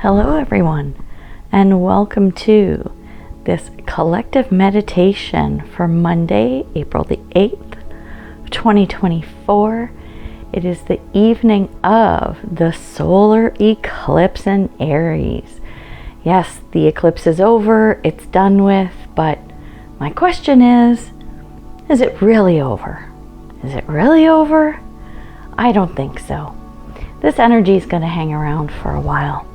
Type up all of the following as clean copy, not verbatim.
Hello everyone, and welcome to this collective meditation for Monday, April the 8th, 2024. It is the evening of the solar eclipse in Aries. Yes, the eclipse is over, it's done with, but my question is it really over? Is it really over? I don't think so. This energy is going to hang around for a while.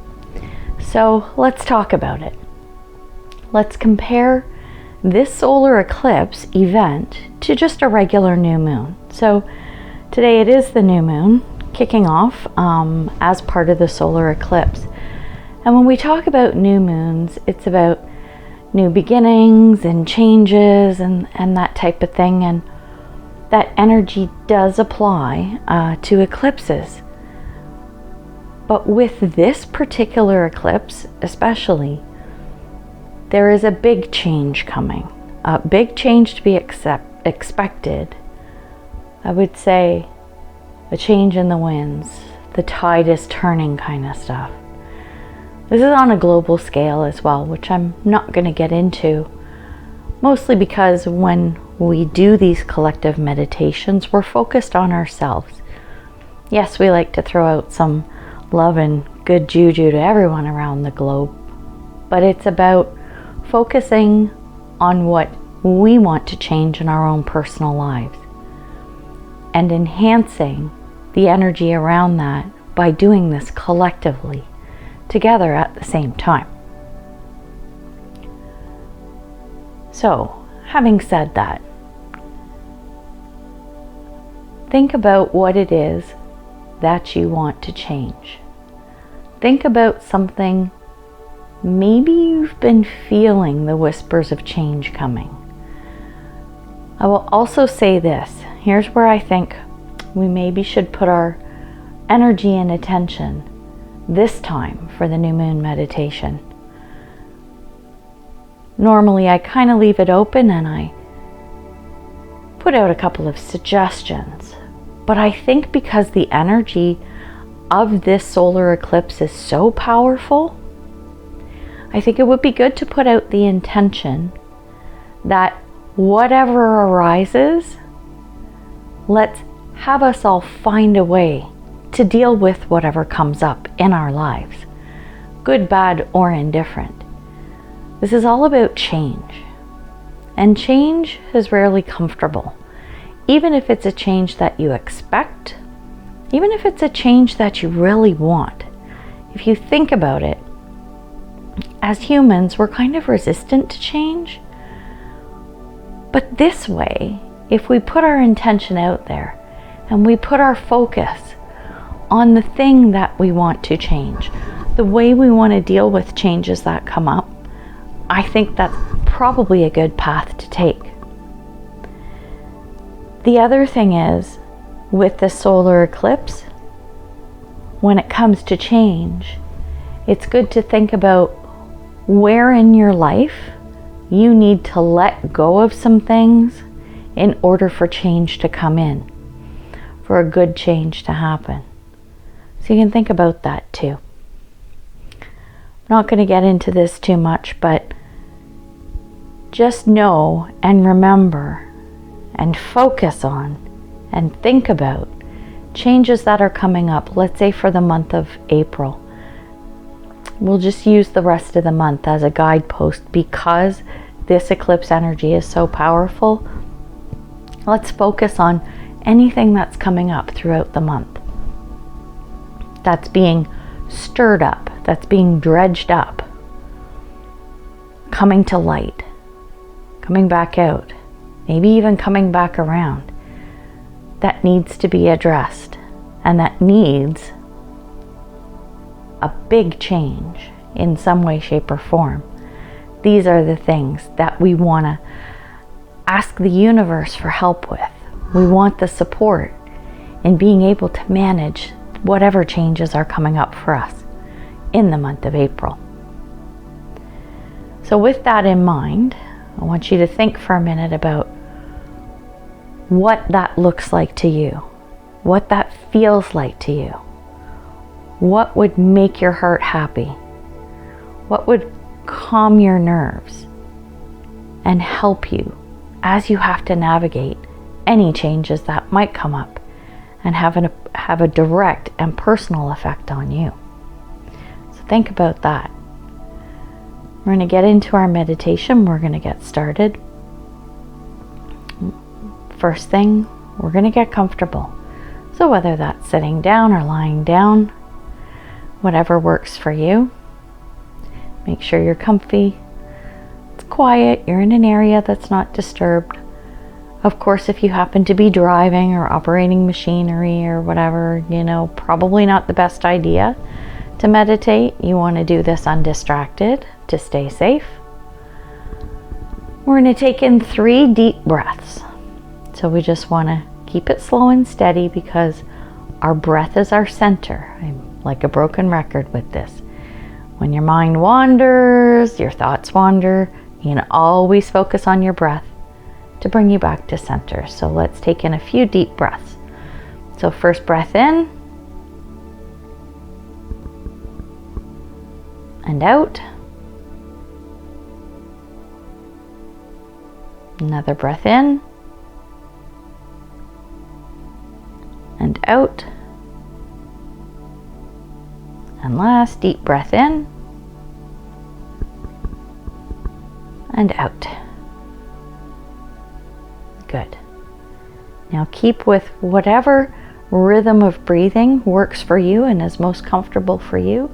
So let's talk about it. Let's compare this solar eclipse event to just a regular new moon. So today it is the new moon kicking off as part of the solar eclipse. And when we talk about new moons, it's about new beginnings and changes and that type of thing. And that energy does apply to eclipses. But with this particular eclipse especially, there is a big change coming. A big change to be expected. I would say a change in the winds. The tide is turning kind of stuff. This is on a global scale as well, which I'm not going to get into. Mostly because when we do these collective meditations, we're focused on ourselves. Yes, we like to throw out some love and good juju to everyone around the globe, but it's about focusing on what we want to change in our own personal lives and enhancing the energy around that by doing this collectively together at the same time. So, having said that, think about what it is that you want to change. Think about something maybe you've been feeling the whispers of change coming. I will also say this. Here's where I think we maybe should put our energy and attention this time for the new moon meditation. Normally I kind of leave it open and I put out a couple of suggestions. But I think because the energy of this solar eclipse is so powerful, I think it would be good to put out the intention that whatever arises, let's have us all find a way to deal with whatever comes up in our lives, good, bad, or indifferent. This is all about change, and change is rarely comfortable. Even if it's a change that you expect, even if it's a change that you really want. If you think about it, as humans, we're kind of resistant to change. But this way, if we put our intention out there and we put our focus on the thing that we want to change, the way we want to deal with changes that come up, I think that's probably a good path to take. The other thing is, with the solar eclipse, when it comes to change, it's good to think about where in your life you need to let go of some things in order for change to come in, for a good change to happen. So you can think about that too. I'm not going to get into this too much, but just know and remember and focus on and think about changes that are coming up, let's say for the month of April. We'll just use the rest of the month as a guidepost because this eclipse energy is so powerful. Let's focus on anything that's coming up throughout the month, that's being stirred up, that's being dredged up, coming to light, coming back out, maybe even coming back around, that needs to be addressed and that needs a big change in some way, shape, or form. These are the things that we want to ask the universe for help with. We want the support in being able to manage whatever changes are coming up for us in the month of April. So with that in mind, I want you to think for a minute about what that looks like to you, what that feels like to you, what would make your heart happy, What would calm your nerves and help you as you have to navigate any changes that might come up and have a direct and personal effect on you? So think about that. We're going to get into our meditation. We're going to get started. First thing, we're going to get comfortable. So whether that's sitting down or lying down, whatever works for you, make sure you're comfy. It's quiet. You're in an area that's not disturbed. Of course, if you happen to be driving or operating machinery or whatever, probably not the best idea to meditate. You want to do this undistracted to stay safe. We're going to take in 3 deep breaths. So we just want to keep it slow and steady because our breath is our center. I'm like a broken record with this. When your mind wanders, your thoughts wander, you can always focus on your breath to bring you back to center. So let's take in a few deep breaths. So first breath in and out. Another breath in and out. And last, deep breath in and out. Good. Now keep with whatever rhythm of breathing works for you and is most comfortable for you.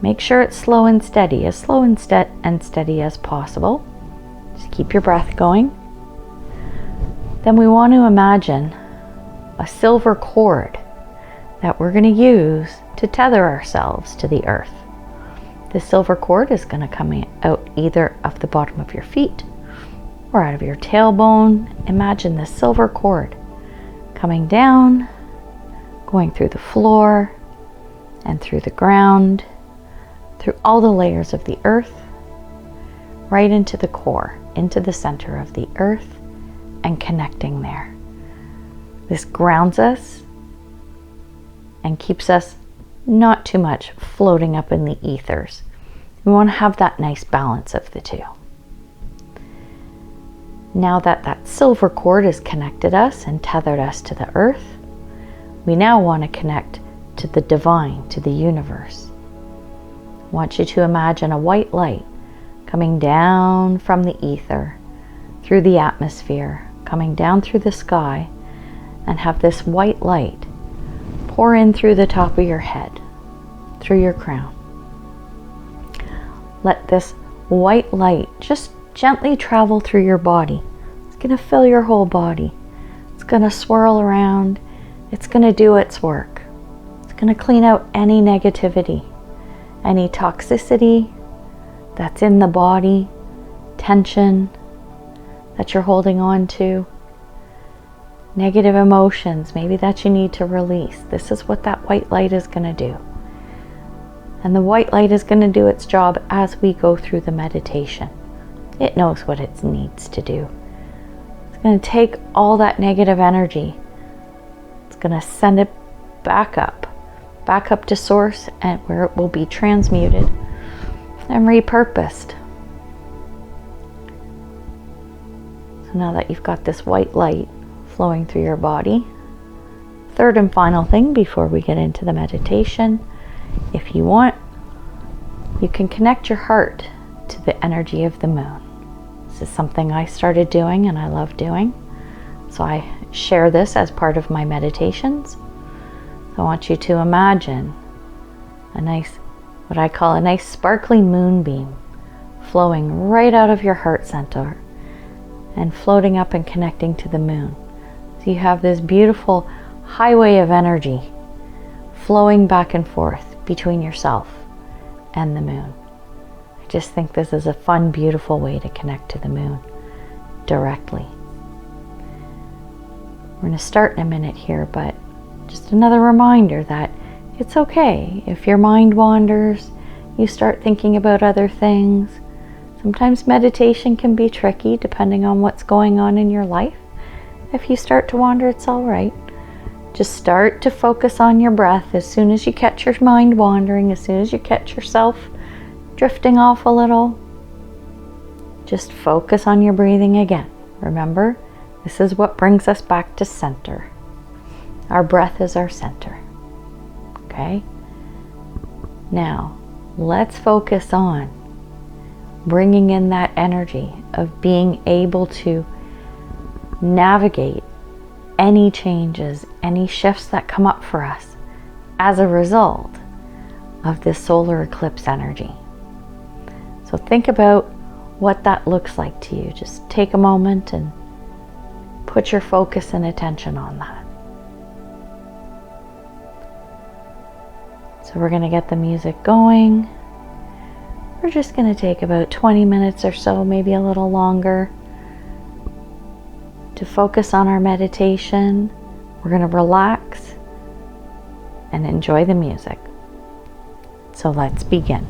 Make sure it's slow and steady, as slow and steady as possible. Just keep your breath going. Then we want to imagine a silver cord that we're going to use to tether ourselves to the earth. The silver cord is going to come out either of the bottom of your feet or out of your tailbone. Imagine the silver cord coming down, going through the floor and through the ground, through all the layers of the earth, right into the core, into the center of the earth, and connecting there. This grounds us and keeps us not too much floating up in the ethers. We want to have that nice balance of the two. Now that that silver cord has connected us and tethered us to the earth, we now want to connect to the divine, to the universe. I want you to imagine a white light coming down from the ether, through the atmosphere, coming down through the sky, and have this white light pour in through the top of your head, through your crown. Let this white light just gently travel through your body. It's going to fill your whole body. It's going to swirl around. It's going to do its work. It's going to clean out any negativity, any toxicity that's in the body, tension that you're holding on to, negative emotions maybe that you need to release. This is what that white light is going to do. And the white light is going to do its job as we go through the meditation. It knows what it needs to do. It's going to take all that negative energy. It's going to send it back up to source, and where it will be transmuted and repurposed. So now that you've got this white light flowing through your body, third and final thing before we get into the meditation, if you want, you can connect your heart to the energy of the moon. This is something I started doing and I love doing. So I share this as part of my meditations. I want you to imagine a nice, what I call a nice sparkly moonbeam flowing right out of your heart center and floating up and connecting to the moon. So you have this beautiful highway of energy flowing back and forth between yourself and the moon. I just think this is a fun, beautiful way to connect to the moon directly. We're going to start in a minute here, but just another reminder that it's okay if your mind wanders, you start thinking about other things. Sometimes meditation can be tricky depending on what's going on in your life. If you start to wander, it's all right. Just start to focus on your breath. As soon as you catch your mind wandering, as soon as you catch yourself drifting off a little, just focus on your breathing again. Remember, this is what brings us back to center. Our breath is our center. Okay? Now, let's focus on bringing in that energy of being able to navigate any changes, any shifts that come up for us as a result of this solar eclipse energy. So think about what that looks like to you. Just take a moment and put your focus and attention on that. So we're going to get the music going. We're just going to take about 20 minutes or so, maybe a little longer, to focus on our meditation. We're going to relax and enjoy the music. So let's begin.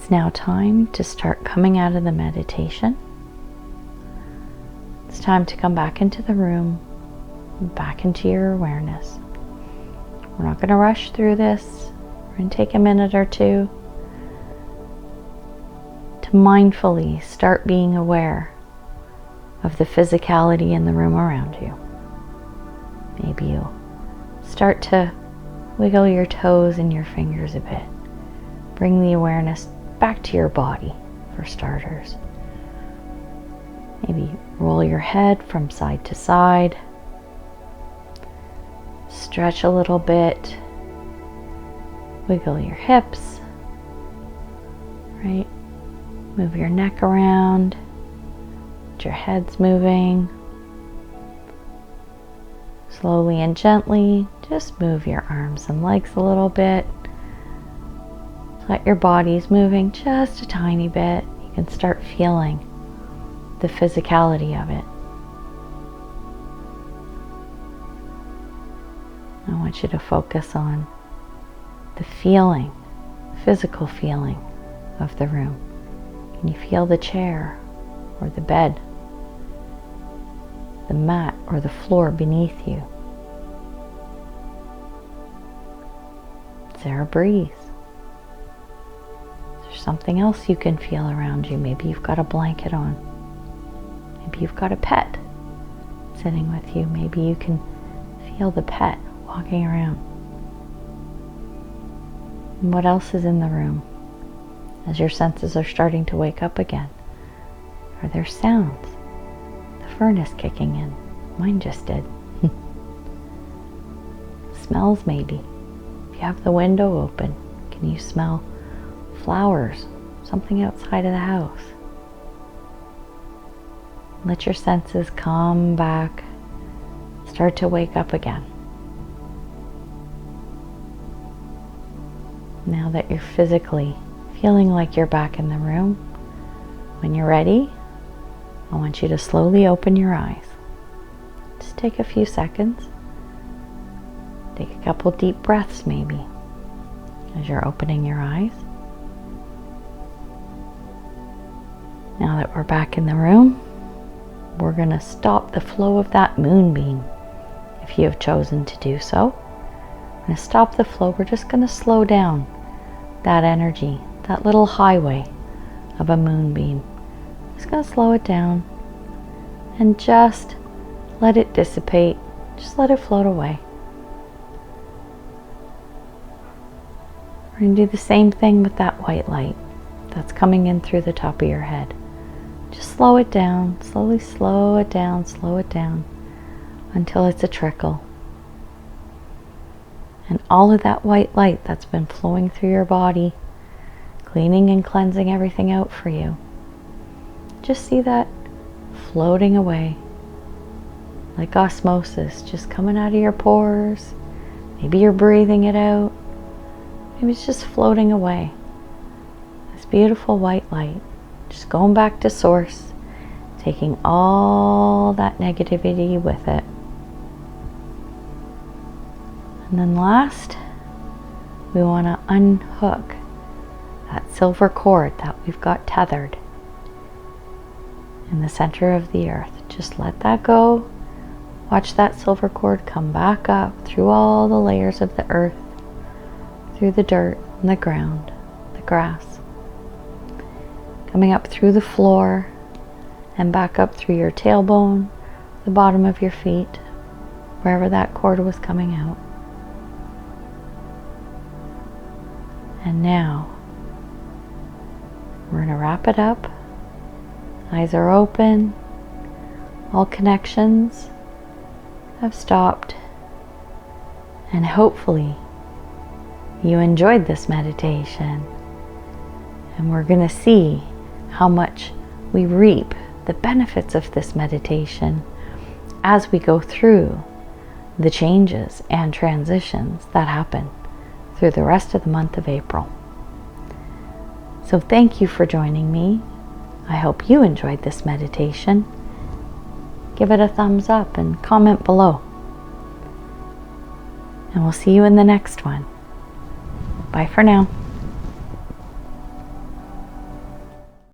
It's now time to start coming out of the meditation. It's time to come back into the room, back into your awareness. We're not going to rush through this. We're going to take a minute or two to mindfully start being aware of the physicality in the room around you. Maybe you'll start to wiggle your toes and your fingers a bit. Bring the awareness back to your body for starters. Maybe roll your head from side to side. Stretch a little bit. Wiggle your hips. Right? Move your neck around. Your head's moving. Slowly and gently, just move your arms and legs a little bit. Let your body's moving just a tiny bit. You can start feeling the physicality of it. I want you to focus on the feeling, physical feeling of the room. Can you feel the chair or the bed, the mat or the floor beneath you? Is there a breeze? Is there something else you can feel around you? Maybe you've got a blanket on. Maybe you've got a pet sitting with you. Maybe you can feel the pet walking around. And what else is in the room as your senses are starting to wake up again? Are there sounds? The furnace kicking in. Mine just did. Smells maybe. If you have the window open, can you smell flowers? Something outside of the house. Let your senses come back. Start to wake up again. Now that you're physically feeling like you're back in the room, when you're ready, I want you to slowly open your eyes. Just take a few seconds. Take a couple deep breaths maybe as you're opening your eyes. Now that we're back in the room, we're going to stop the flow of that moonbeam if you have chosen to do so. We're going to stop the flow. We're just going to slow down that energy, that little highway of a moonbeam. Just going to slow it down and just let it dissipate. Just let it float away. We're going to do the same thing with that white light that's coming in through the top of your head. Just slow it down, slowly slow it down until it's a trickle. And all of that white light that's been flowing through your body, cleaning and cleansing everything out for you, just see that floating away like osmosis, just coming out of your pores. Maybe you're breathing it out. Maybe it's just floating away. This beautiful white light, just going back to source, taking all that negativity with it. And then last, we want to unhook that silver cord that we've got tethered in the center of the earth. Just let that go. Watch that silver cord come back up through all the layers of the earth, through the dirt and the ground, the grass, coming up through the floor and back up through your tailbone, the bottom of your feet, wherever that cord was coming out. And now we're going to wrap it up. Eyes are open. All connections have stopped. And hopefully you enjoyed this meditation. And we're going to see how much we reap the benefits of this meditation as we go through the changes and transitions that happen through the rest of the month of April. So thank you for joining me. I hope you enjoyed this meditation. Give it a thumbs up and comment below. And we'll see you in the next one. Bye for now.